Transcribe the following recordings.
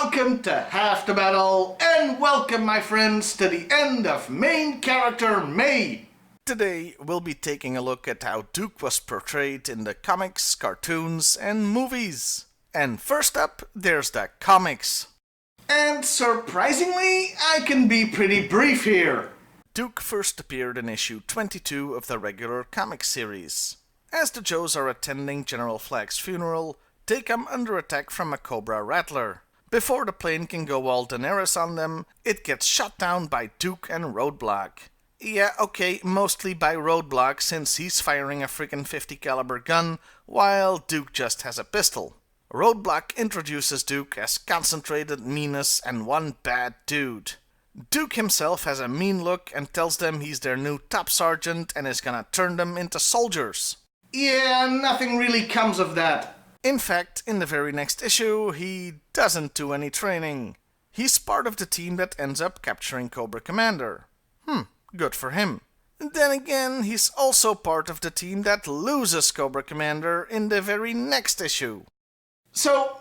welcome to Half the Battle, and welcome my friends to the end of main character May. Today we'll be taking a look at how Duke was portrayed in the comics, cartoons, and movies. And first up, there's the comics. And surprisingly, I can be pretty brief here. Duke first appeared in issue 22 of the regular comic series. As the Joes are attending General Flag's funeral, they come under attack from a Cobra Rattler. Before the plane can go all Daenerys on them, it gets shot down by Duke and Roadblock. Yeah, okay, mostly by Roadblock since he's firing a freaking .50 caliber gun, while Duke just has a pistol. Roadblock introduces Duke as concentrated meanness and one bad dude. Duke himself has a mean look and tells them he's their new top sergeant and is gonna turn them into soldiers. Yeah, nothing really comes of that. In fact, in the very next issue, he doesn't do any training. He's part of the team that ends up capturing Cobra Commander. Good for him. Then again, he's also part of the team that loses Cobra Commander in the very next issue. So,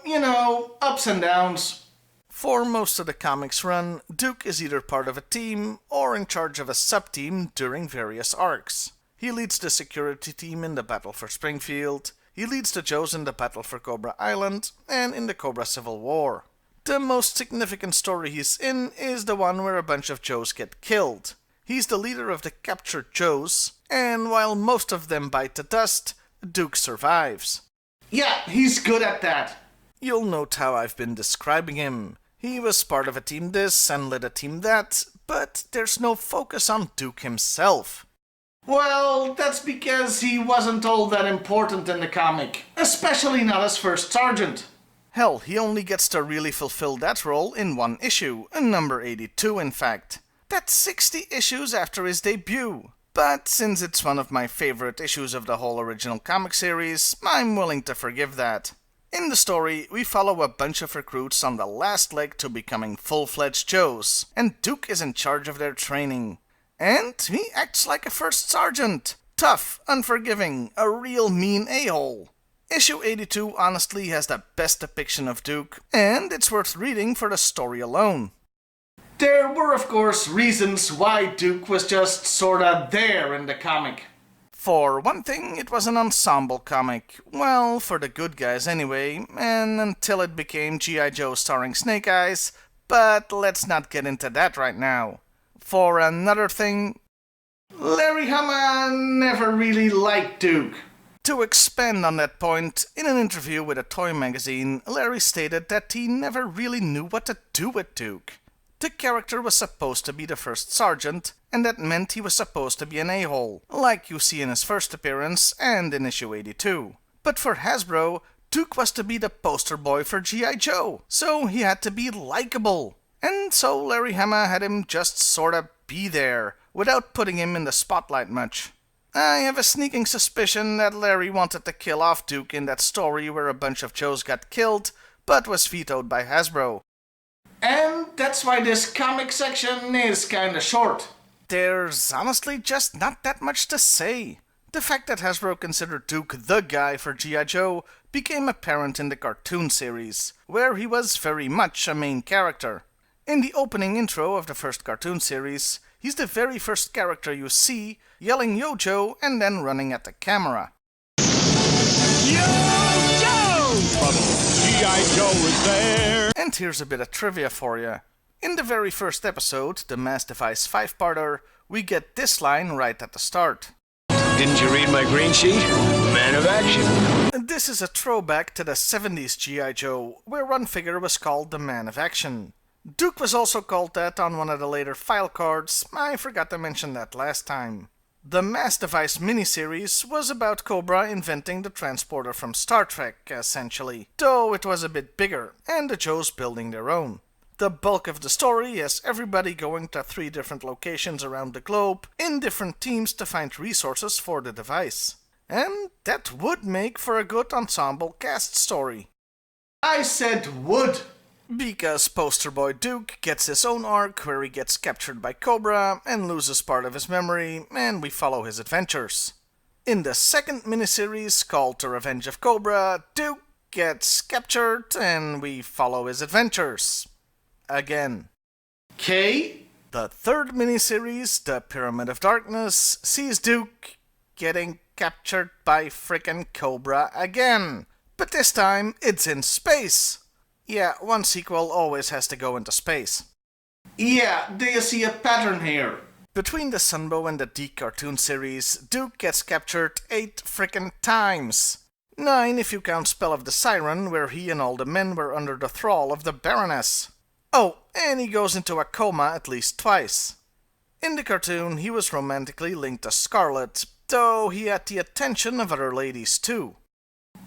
ups and downs. For most of the comics run, Duke is either part of a team or in charge of a sub-team during various arcs. He leads the security team in the Battle for Springfield, he leads the Joes in the Battle for Cobra Island, and in the Cobra Civil War. The most significant story he's in is the one where a bunch of Joes get killed. He's the leader of the captured Joes, and while most of them bite the dust, Duke survives. Yeah, he's good at that. You'll note how I've been describing him. He was part of a team this and led a team that, but there's no focus on Duke himself. Well, that's because he wasn't all that important in the comic, especially not as first sergeant. Hell, he only gets to really fulfill that role in one issue, number 82 in fact. That's 60 issues after his debut. But since it's one of my favorite issues of the whole original comic series, I'm willing to forgive that. In the story, we follow a bunch of recruits on the last leg to becoming full-fledged Joes, and Duke is in charge of their training. And he acts like a first sergeant. Tough, unforgiving, a real mean a-hole. Issue 82 honestly has the best depiction of Duke, and it's worth reading for the story alone. There were of course reasons why Duke was just sorta there in the comic. For one thing, it was an ensemble comic. Well, for the good guys anyway, and until it became G.I.Joe starring Snake Eyes, but let's not get into that right now. For another thing, Larry Hama never really liked Duke. To expand on that point, in an interview with a toy magazine, Larry stated that he never really knew what to do with Duke. The character was supposed to be the first sergeant, and that meant he was supposed to be an a-hole, like you see in his first appearance and in issue 82. But for Hasbro, Duke was to be the poster boy for G.I.Joe, so he had to be likable. And so Larry Hama had him just sorta be there, without putting him in the spotlight much. I have a sneaking suspicion that Larry wanted to kill off Duke in that story where a bunch of Joes got killed, but was vetoed by Hasbro. And that's why this comic section is kinda short. There's honestly just not that much to say. The fact that Hasbro considered Duke the guy for G.I. Joe became apparent in the cartoon series, where he was very much a main character. In the opening intro of the first cartoon series, he's the very first character you see, yelling "Yo Joe" and then running at the camera. Yo Joe! G.I. Joe is there! And here's a bit of trivia for you. In the very first episode, the Mass Device 5-parter, we get this line right at the start. Didn't you read my green sheet? Man of action. This is a throwback to the 70s G.I. Joe, where one figure was called the Man of Action. Duke was also called that on one of the later file cards. I forgot to mention that last time. The Mass Device miniseries was about Cobra inventing the transporter from Star Trek, essentially, though it was a bit bigger, and the Joes building their own. The bulk of the story has everybody going to 3 different locations around the globe in different teams to find resources for the device. And that would make for a good ensemble cast story. I said would! Because Poster Boy Duke gets his own arc where he gets captured by Cobra and loses part of his memory, and we follow his adventures. In the second miniseries, called The Revenge of Cobra, Duke gets captured and we follow his adventures. Again. K? The third miniseries, The Pyramid of Darkness, sees Duke getting captured by frickin' Cobra again. But this time, it's in space. Yeah, one sequel always has to go into space. Yeah, do you see a pattern here? Between the Sunbow and the Deke cartoon series, Duke gets captured 8 frickin' times. 9 if you count Spell of the Siren, where he and all the men were under the thrall of the Baroness. Oh, and he goes into a coma at least twice. In the cartoon, he was romantically linked to Scarlet, though he had the attention of other ladies too.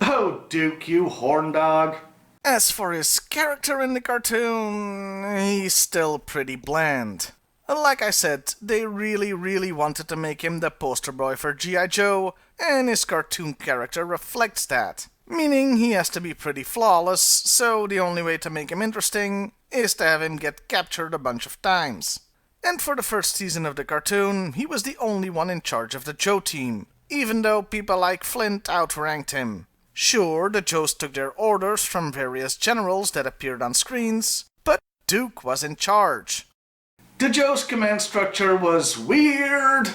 Oh, Duke, you horn dog. As for his character in the cartoon, he's still pretty bland. Like I said, they really wanted to make him the poster boy for G.I. Joe, and his cartoon character reflects that. Meaning he has to be pretty flawless, so the only way to make him interesting is to have him get captured a bunch of times. And for the first season of the cartoon, he was the only one in charge of the Joe team, even though people like Flint outranked him. Sure, the Joes took their orders from various generals that appeared on screens, but Duke was in charge. The Joe's command structure was weird.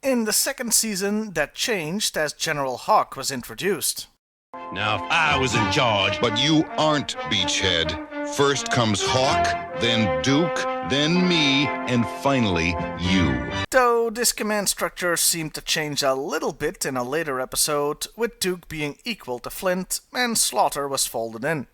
In the second season, that changed as General Hawk was introduced. Now, if I was in charge... But you aren't, Beachhead. First comes Hawk, then Duke, then me, and finally you. Though this command structure seemed to change a little bit in a later episode, with Duke being equal to Flint, and Slaughter was folded in.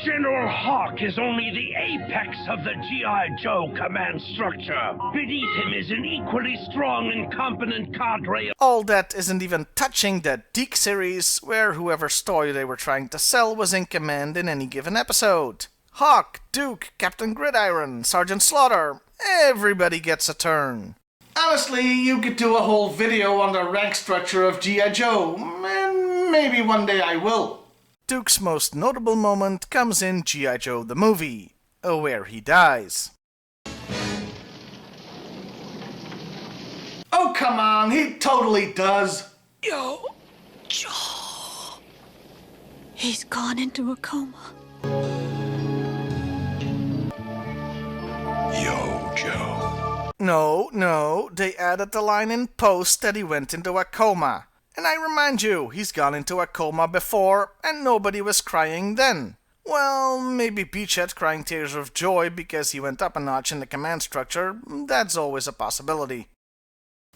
General Hawk is only the apex of the G.I. Joe command structure. Beneath him is an equally strong and competent cadre. All that isn't even touching the Deke series, where whoever's toy they were trying to sell was in command in any given episode. Hawk, Duke, Captain Gridiron, Sergeant Slaughter, everybody gets a turn. Honestly, you could do a whole video on the rank structure of G.I. Joe, and maybe one day I will. Duke's most notable moment comes in G.I. Joe the movie, where he dies. Oh, come on, he totally does. Yo, Joe. He's gone into a coma. Yo, Joe. No, they added the line in post that he went into a coma. And I remind you, he's gone into a coma before, and nobody was crying then. Well, maybe Beachhead crying tears of joy because he went up a notch in the command structure, that's always a possibility.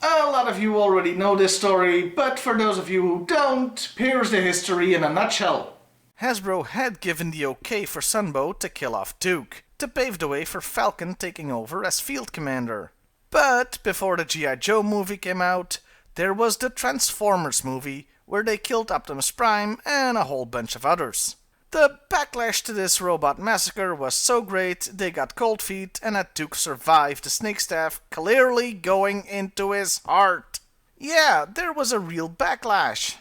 A lot of you already know this story, but for those of you who don't, here's the history in a nutshell. Hasbro had given the okay for Sunbow to kill off Duke, to pave the way for Falcon taking over as field commander. But before the G.I. Joe movie came out, there was the Transformers movie, where they killed Optimus Prime and a whole bunch of others. The backlash to this robot massacre was so great, they got cold feet and had Duke survive the snake staff clearly going into his heart. Yeah, there was a real backlash.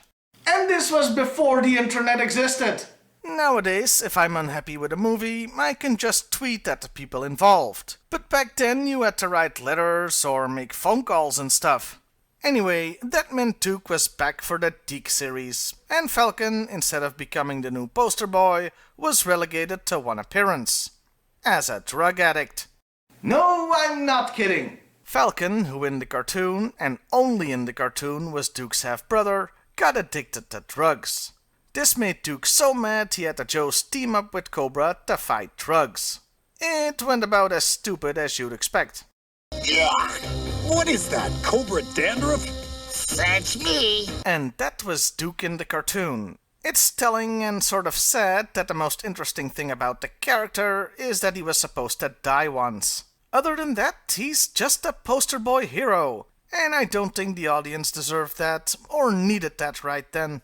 And this was before the internet existed. Nowadays, if I'm unhappy with a movie, I can just tweet at the people involved. But back then you had to write letters or make phone calls and stuff. Anyway, that meant Duke was back for the Deke series, and Falcon, instead of becoming the new poster boy, was relegated to one appearance. As a drug addict. No, I'm not kidding. Falcon, who in the cartoon, and only in the cartoon, was Duke's half-brother, got addicted to drugs. This made Duke so mad he had the Joes team up with Cobra to fight drugs. It went about as stupid as you'd expect. What is that, Cobra dandruff? That's me. And that was Duke in the cartoon. It's telling and sort of sad that the most interesting thing about the character is that he was supposed to die once. Other than that, he's just a poster boy hero, and I don't think the audience deserved that, or needed that right then.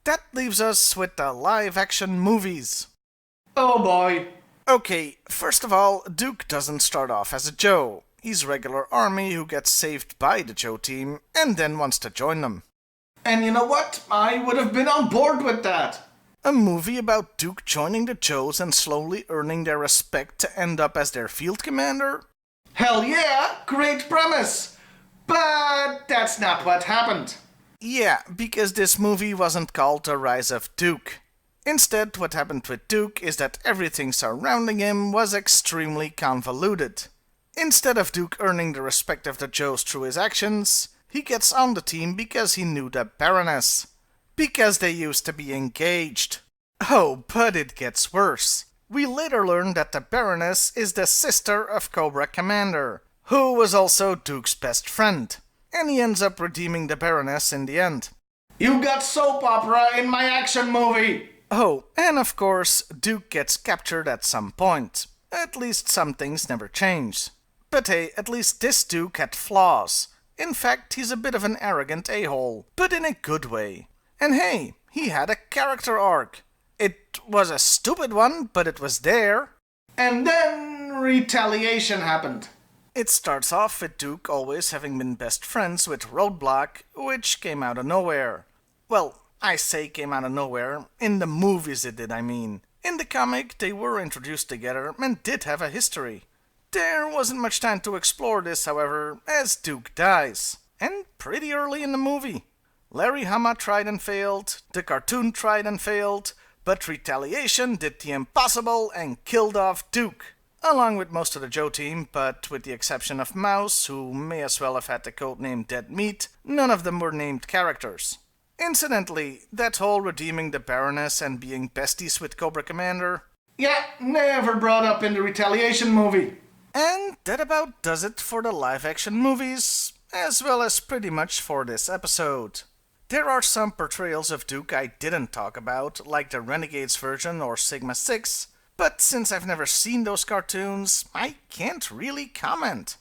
That leaves us with the live-action movies. Oh boy. Okay, first of all, Duke doesn't start off as a Joe. He's regular army who gets saved by the Joe team and then wants to join them. And you know what? I would have been on board with that. A movie about Duke joining the Joes and slowly earning their respect to end up as their field commander? Hell yeah, great premise. But that's not what happened. Yeah, because this movie wasn't called The Rise of Duke. Instead, what happened with Duke is that everything surrounding him was extremely convoluted. Instead of Duke earning the respect of the Joes through his actions, he gets on the team because he knew the Baroness. Because they used to be engaged. Oh, but it gets worse. We later learn that the Baroness is the sister of Cobra Commander, who was also Duke's best friend. And he ends up redeeming the Baroness in the end. You got soap opera in my action movie! Oh, and of course, Duke gets captured at some point. At least some things never change. But hey, at least this Duke had flaws. In fact, he's a bit of an arrogant a-hole, but in a good way. And hey, he had a character arc. It was a stupid one, but it was there. And then retaliation happened. It starts off with Duke always having been best friends with Roadblock, which came out of nowhere. Well, I say came out of nowhere. In the movies it did, I mean. In the comic, they were introduced together and did have a history. There wasn't much time to explore this, however, as Duke dies. And pretty early in the movie. Larry Hama tried and failed, the cartoon tried and failed, but Retaliation did the impossible and killed off Duke. Along with most of the Joe team, but with the exception of Mouse, who may as well have had the codename Dead Meat, none of them were named characters. Incidentally, that whole redeeming the Baroness and being besties with Cobra Commander... Yeah, never brought up in the Retaliation movie. And that about does it for the live-action movies, as well as pretty much for this episode. There are some portrayals of Duke I didn't talk about, like the Renegades version or Sigma 6, but since I've never seen those cartoons, I can't really comment.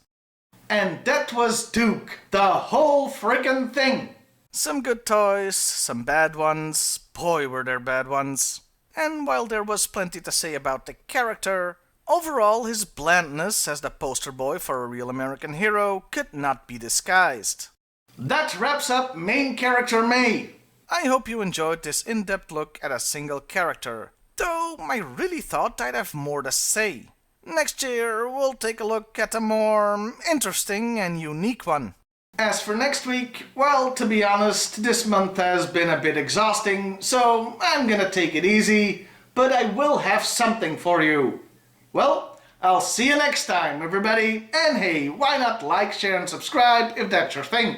And that was Duke, the whole frickin' thing. Some good toys, some bad ones, boy were there bad ones. And while there was plenty to say about the character, overall his blandness as the poster boy for a real American hero could not be disguised. That wraps up main character May. I hope you enjoyed this in-depth look at a single character, though I really thought I'd have more to say. Next year we'll take a look at a more interesting and unique one. As for next week, well, to be honest, this month has been a bit exhausting, so I'm gonna take it easy, but I will have something for you. Well, I'll see you next time, everybody, and hey, why not like, share, and subscribe if that's your thing.